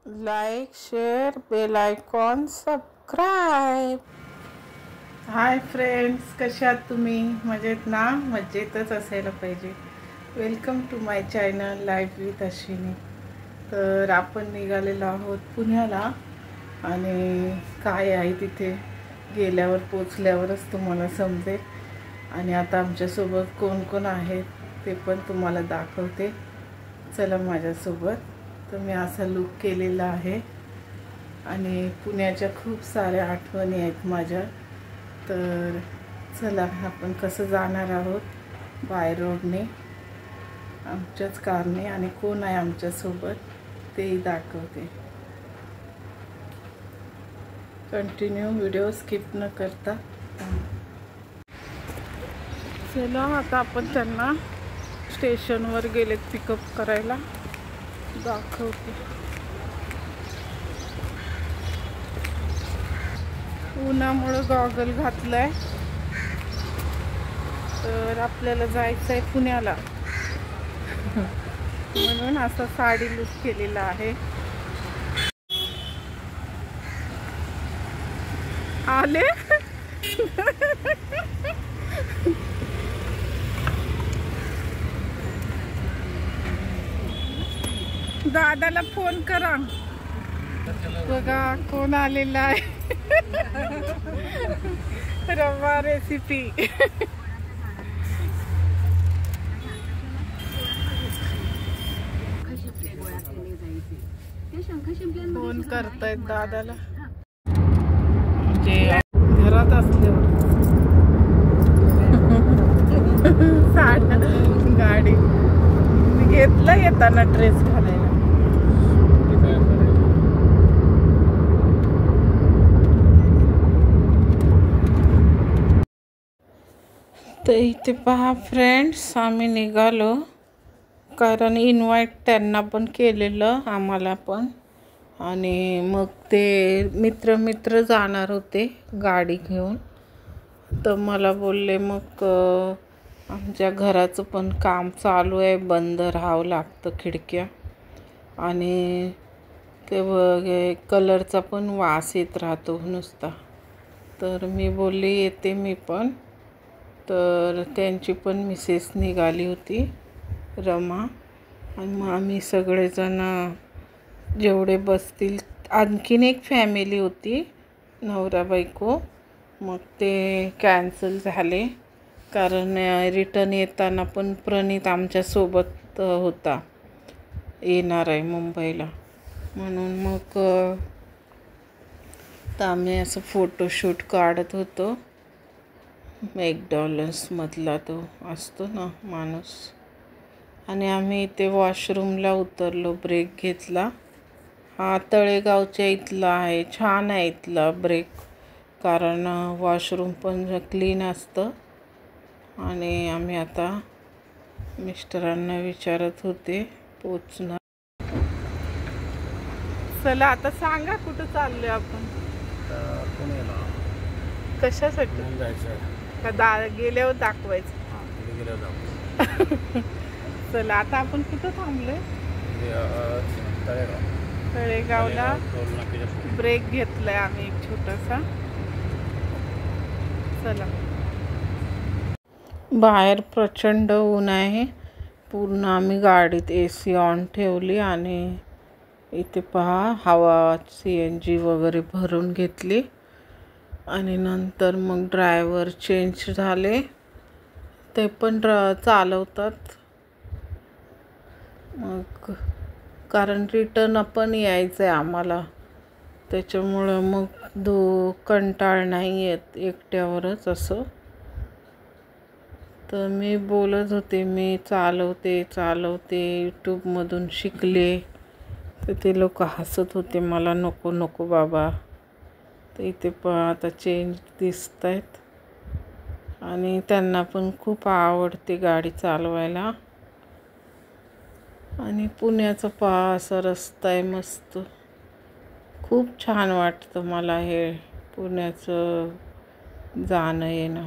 Like, share, bell icon, subscribe. Hi friends, कशा आहात तुम्ही? मजेत ना? मजेतच असायला पाहिजे. Welcome to my channel life with Ashwini. तर आपण निघालेलो आहोत पुण्याला आणि काय आहे तिथे गेल्यावर पोचल्यावरच तुम्हाला समजेल. आणि आता आमच्यासोबत कोण कोण आहेत ते पण तुम्हाला दाखवते. चला माझ्यासोबत. तर मी असा लुक केलेला आहे आणि पुण्याच्या खूप साऱ्या आठवणी आहेत माझ्या. तर चला आपण कसं जाणार आहोत बाय रोडने, आमच्याच कारने, आणि कोण आहे आमच्यासोबत तेही दाखवते. कंटिन्यू व्हिडिओ स्किप न करता. चला आता आपण त्यांना स्टेशनवर गेलेत पिकअप करायला, दाखवते. उन्हामुळं गॉगल घातलाय. तर आपल्याला जायचं आहे पुण्याला म्हणून असा साडी लुक केलेला आहे. आले दादाला फोन करा. बघा कोण आलेला आहे. रवा रेसिपी. फोन करतायत दादाला. म्हणजे घरात असल्यावर साड्या गाडी घेतलं येताना ड्रेस घालायला. तर इथे पहा फ्रेंड्स, आम्ही निघालो कारण इन्व्हाइट त्यांना पण केलेलं, आम्हाला पण. आणि मग ते मित्र जाणार होते गाडी घेऊन. तर मला बोलले मग आमच्या घराचं पण काम चालू आहे, बंद राहावं लागतं खिडक्या, आणि ते कलरचा पण वास येत राहतो नुसता. तर मी बोलले येते मी पण. तर त्यांची पण मिसेस निघाली होती, रमा. आणि मग आम्ही सगळेजण जेवढे बसतील, आणखीन एक फॅमिली होती नवरा बायको, मग ते कॅन्सल झाले कारण रिटर्न येताना पण प्रणित आमच्यासोबत होता, येणार आहे मुंबईला. म्हणून मग तर आम्ही असं फोटोशूट काढत होतो. मॅकडॉनल्ड्समधला तो असतो ना माणूस. आणि आम्ही इथे वॉशरूमला उतरलो, ब्रेक घेतला. हा तळेगावच्या इथला आहे, छान आहे इथला ब्रेक, कारण वॉशरूम पण क्लीन असतं. आणि आम्ही आता मिस्टरांना विचारत होते पोचणार. चला आता सांगा कुठं चाललोय आपण? पुण्याला. कशासाठी का गेल्यावर दाखवायचं? चला आता आपण कुठं थांबलोय? तळेगावला ब्रेक घेतलाय आम्ही एक छोटासा. चला. बाहेर प्रचंड ऊन आहे. पूर्ण आम्ही गाडीत AC ऑन ठेवली आणि इथे पहा हवा CNG वगैरे भरून घेतली. आणि नंतर मग ड्रायव्हर चेंज झाले, ते पण चालवतात. मग कारण रिटर्न पण यायचं आहे आम्हाला, त्याच्यामुळं मग कंटाळ नाही येत एकट्यावरच असं. तर मी बोलत होते मी चालवते यूट्यूबमधून शिकले. तर ते लोक हसत होते मला, नको नको बाबा. तर इथे पण आता चेंज दिसत आहेत आणि त्यांना पण खूप आवडते गाडी चालवायला. आणि पुण्याचा पहा असा रस्ता आहे मस्त, खूप छान वाटतं मला हे पुण्याचं जाणं येणं.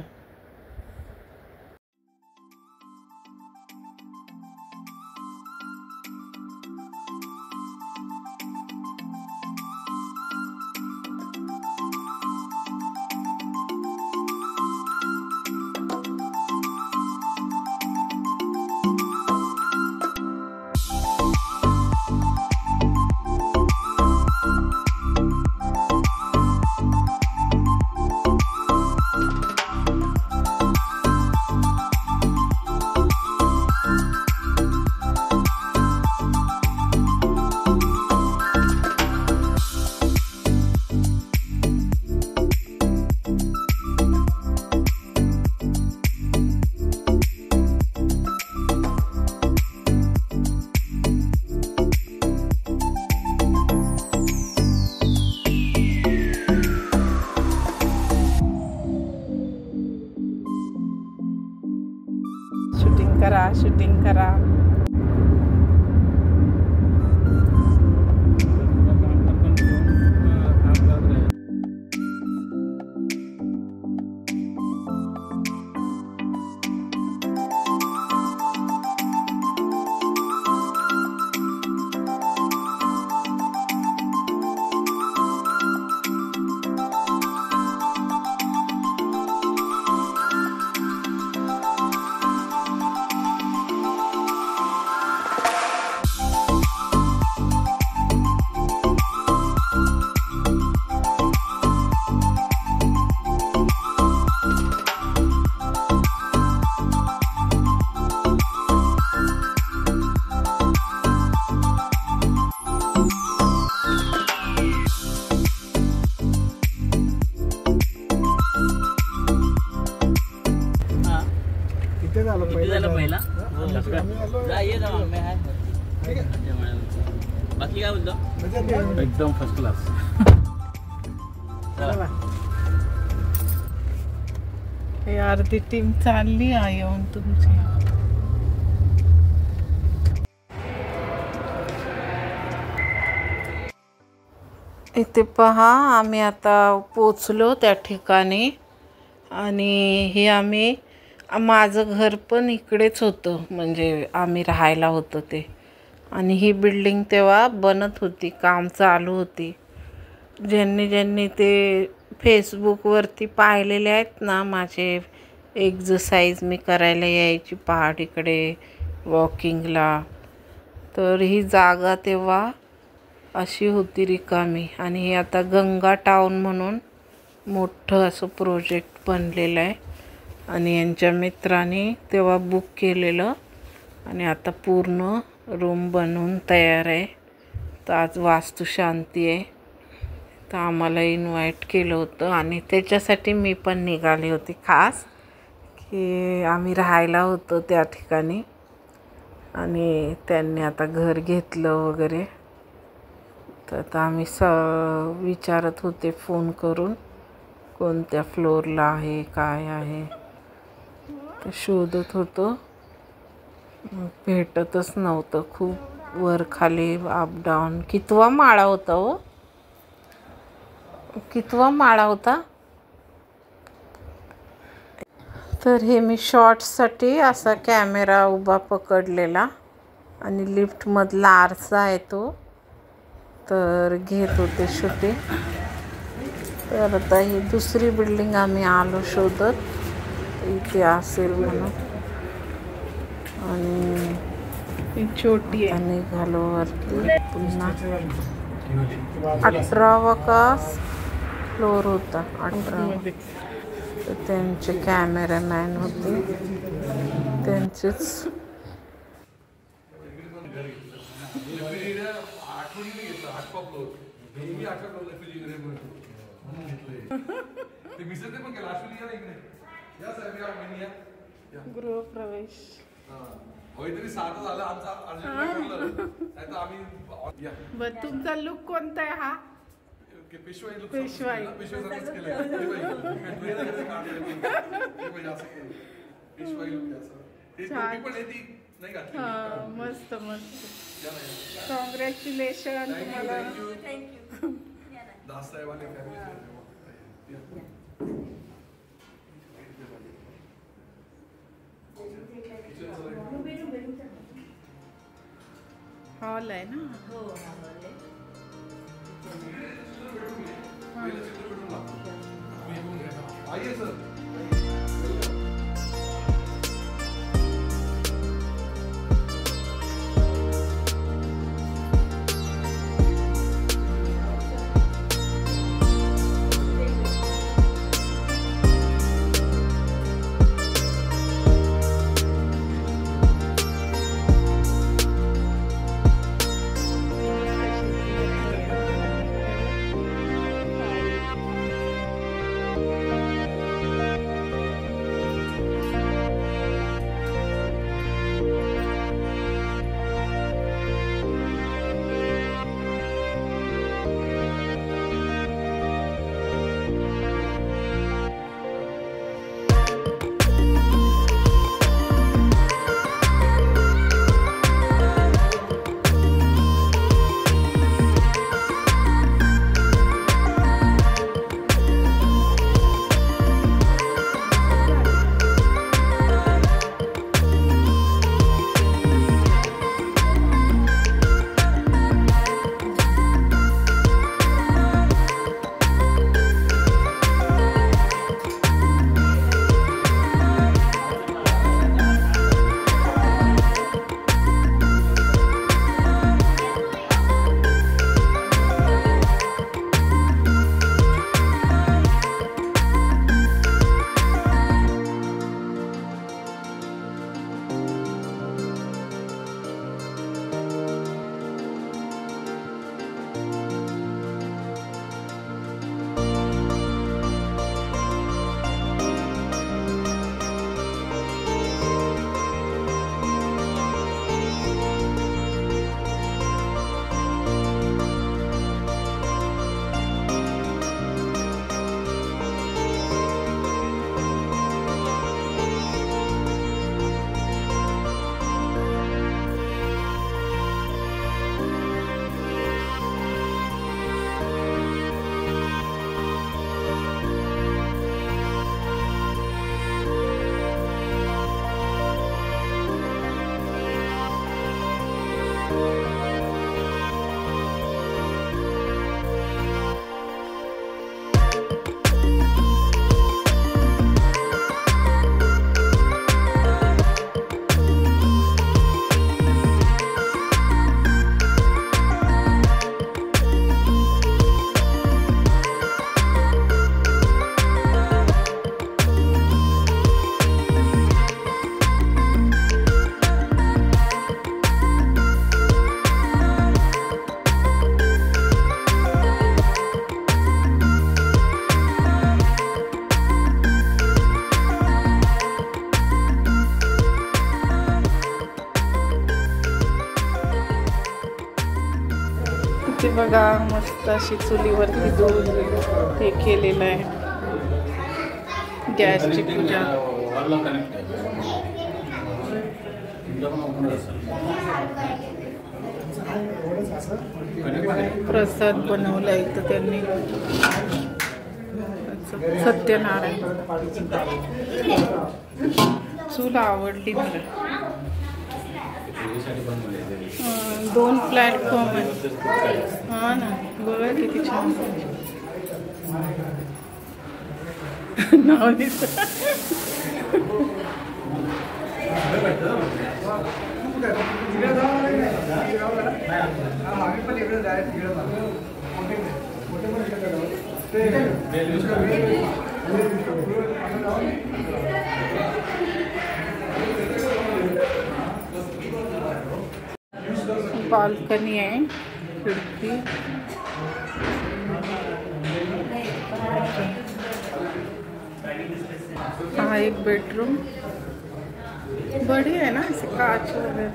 बाकी काय बोलतो एकदम फर्स्ट क्लास. हे अर्धी टीम चालली आहे येऊन तुमची. इथे पहा आम्ही आता पोचलो त्या ठिकाणी आणि हे आम्ही माझं घर पण इकडेच होतं म्हणजे आम्ही राहायला होतो ते. आणि ही बिल्डिंग तेव्हा बनत होती, काम चालू होती. ज्यांनी ते फेसबुकवरती पाहिलेले आहेत ना माझे एक्झरसाइज मी करायला यायची पहाडीकडे वॉकिंगला, तर ही जागा तेव्हा अशी होती रिकामी. आणि हे आता गंगा टाऊन म्हणून मोठं असं प्रोजेक्ट बनलेलं आहे आणि यांच्या मित्राने तेव्हा बुक केलेलं आणि आता पूर्ण रूम बनवून तयार आहे. तर आज वास्तुशांती आहे, तर आम्हाला इन्व्हाइट केलं होतं आणि त्याच्यासाठी मी पण निघाली होती खास, की आम्ही राहायला होतो त्या ठिकाणी आणि त्यांनी आता घर घेतलं वगैरे. तर आता आम्ही विचारत होते फोन करून कोणत्या फ्लोअरला आहे काय आहे, तर शोधत होतो, भेटतच नव्हतं. खूप वर खाली अप डाऊन. कितवा माळा होता हो, कितवा माळा होता. तर हे मी शॉर्ट्ससाठी असा कॅमेरा उभा पकडलेला आणि लिफ्टमधला आरसा आहे तो, तर घेत होते शूटिंग. तर आता ही दुसरी बिल्डिंग आम्ही आलो शोधत, इथे असेल म्हणून. आणि छोटी आहे. निघालो वरती पुन्हा. 18वा का फ्लोअर होता, 18. तर त्यांचे कॅमेरामॅन होते, त्यांचेच. गृहप्रवेश तुमचा लुक कोणता आहे हा. पेशवाई. मस्त मस्त. कॉंग्रॅच्युलेशन तुम्हाला. हॉल आहे ना. इथे बघा मस्त अशी चुलीवरती दूध हे केलेलं आहे. गॅसची पूजा. प्रसाद बनवला इथं त्यांनी. सत्यनारायण. चूल आवडली मला. 2 प्लॅटफॉर्म आहेत. हा ना, बघा किती छान. नाव बाल्कनी आहे. खिडकी. हा एक बेडरूम. बड़ी है ना, इसे कांच वगैरह.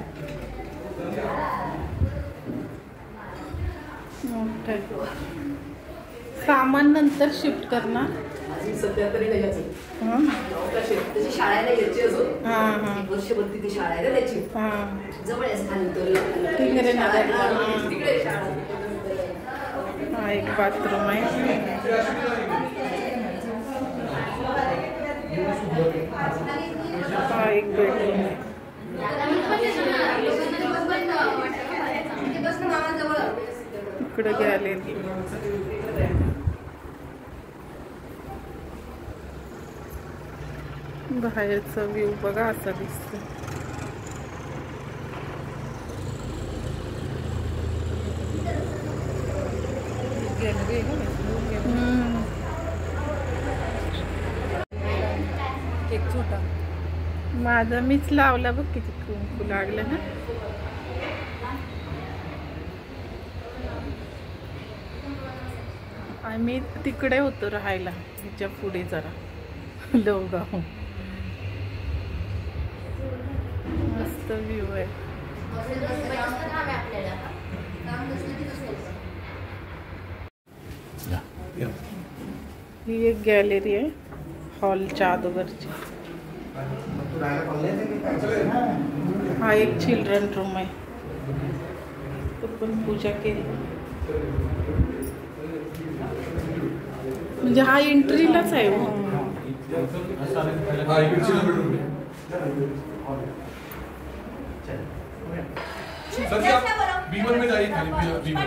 सामान नंतर शिफ्ट करणार. सध्या तरी नाही यायचं. त्याची शाळा नाही यायची अजून. वर्षभर तिथे शाळा आहे ना त्याची. जवळ आहे तिकडे शाळा. हा एक बाथरूम आहे. हा एक बेडरूम आहे. इकडे गॅलरी. बाहेरचा व्ह्यू बघा असा दिसतो. माझा मीच लावला बघ किती कुंकू लागलं ना. आम्ही तिकडे होतो राहायला, ह्याच्या पुढे जरा लोगाव. मस्त व्ह्यू आहे. ही एक गॅलरी आहे हॉलच्या अगोदरची. हा एक चिल्ड्रन रूम आहे. तो पण पूजा केली. म्हणजे हा एंट्रीलाच आहे. B1 में जाइए खाली B1.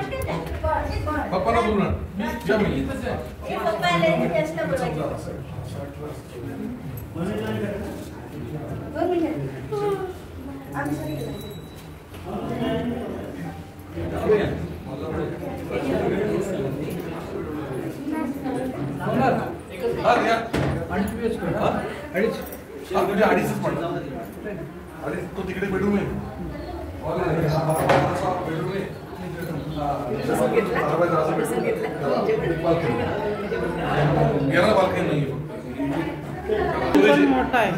पापा ना बोलना क्या मिली पापा ले टेस्ट ना बोला. तो तिकडे बेडरूम आहे. मोठा आहे.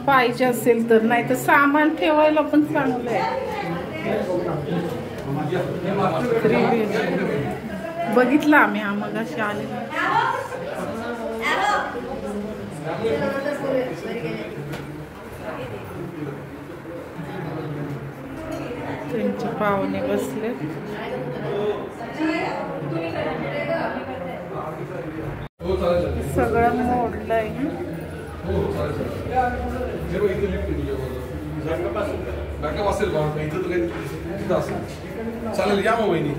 पाहिजे असेल तर, नाही तर सामान ठेवायला पण चांगलं आहे. बघितलं आम्ही मगाशी आले. त्यांचे पाहुणे बसले. सगळं मोडलंय. चालेल या मग वहिनी.